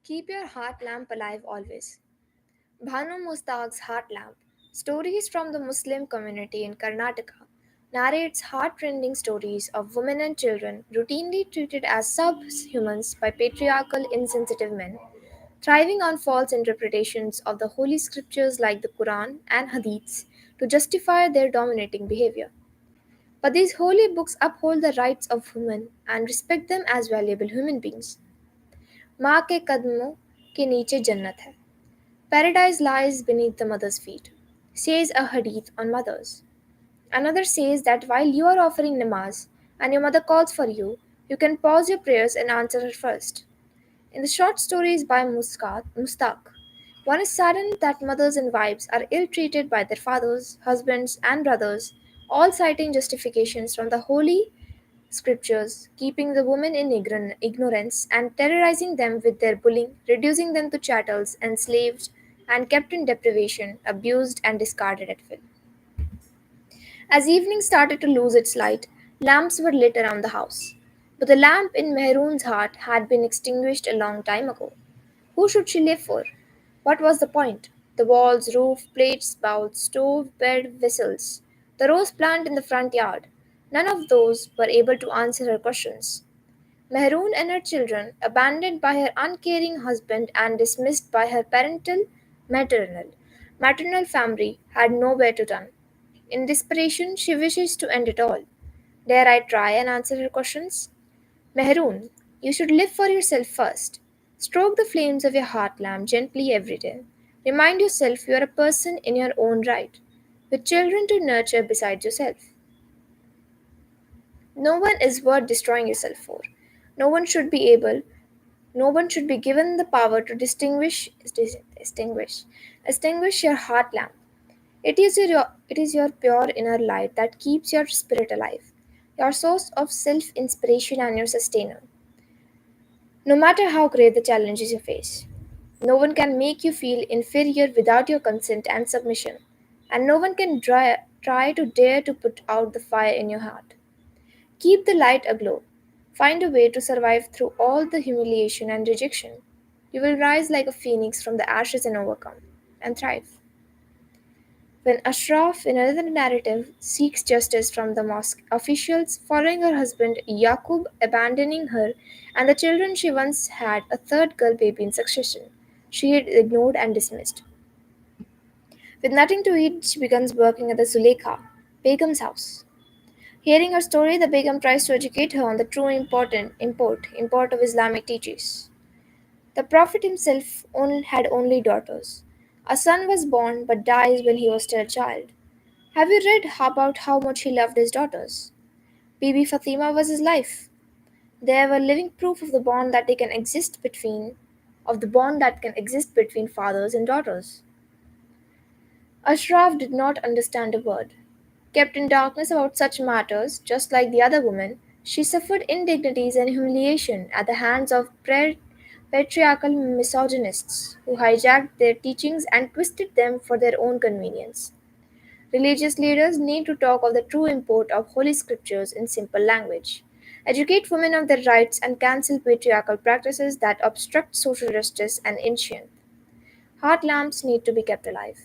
Keep your heart lamp alive always. Bhanu Mustaq's Heart Lamp, Stories from the Muslim Community in Karnataka, narrates heart-rending stories of women and children routinely treated as subhumans by patriarchal, insensitive men, thriving on false interpretations of the holy scriptures like the Quran and Hadiths to justify their dominating behavior. But these holy books uphold the rights of women and respect them as valuable human beings. माँ के कदमों के नीचे जन्नत है. Paradise lies beneath the mother's feet, says a hadith on mothers. Another says that while you are offering namaz and your mother calls for you, you can pause your prayers and answer her first. In the short stories by Mustaq, one is saddened that mothers and wives are ill treated by their fathers, husbands, and brothers, all citing justifications from the holy scriptures, keeping the women in ignorance and terrorizing them with their bullying, reducing them to chattels, enslaved, and kept in deprivation, abused, and discarded at will. As evening started to lose its light, lamps were lit around the house. But the lamp in Mehroon's heart had been extinguished a long time ago. Who should she live for? What was the point? The walls, roof, plates, bowls, stove, bed, vessels, the rose plant in the front yard. None of those were able to answer her questions. Mehroon and her children, abandoned by her uncaring husband and dismissed by her maternal, maternal family, had nowhere to turn. In desperation, she wishes to end it all. Dare I try and answer her questions? Mehroon, you should live for yourself first. Stroke the flames of your heart lamp gently every day. Remind yourself you are a person in your own right, with children to nurture besides yourself. No one is worth destroying yourself for. No one should be able, no one should be given the power to extinguish your heart lamp. It is your pure inner light that keeps your spirit alive, your source of self inspiration and your sustainer. No matter how great the challenges you face, no one can make you feel inferior without your consent and submission, and no one can try to dare to put out the fire in your heart. Keep the light aglow. Find a way to survive through all the humiliation and rejection. You will rise like a phoenix from the ashes and overcome, and thrive. When Ashraf, in another narrative, seeks justice from the mosque officials following her husband Yaqub abandoning her and the children she once had, a third girl baby in succession, she had ignored and dismissed. With nothing to eat, she begins working at the Zuleika, Begum's house. Hearing her story, the Begum tries to educate her on the true import of Islamic teachings. The Prophet himself had only daughters. A son was born but dies when he was still a child. Have you read about how much he loved his daughters? Bibi Fatima was his life. They were living proof of the bond that can exist between fathers and daughters. Ashraf did not understand a word. Kept in darkness about such matters, just like the other women, she suffered indignities and humiliation at the hands of patriarchal misogynists who hijacked their teachings and twisted them for their own convenience. Religious leaders need to talk of the true import of Holy Scriptures in simple language, educate women of their rights, and cancel patriarchal practices that obstruct social justice and ancient. Heart lamps need to be kept alive.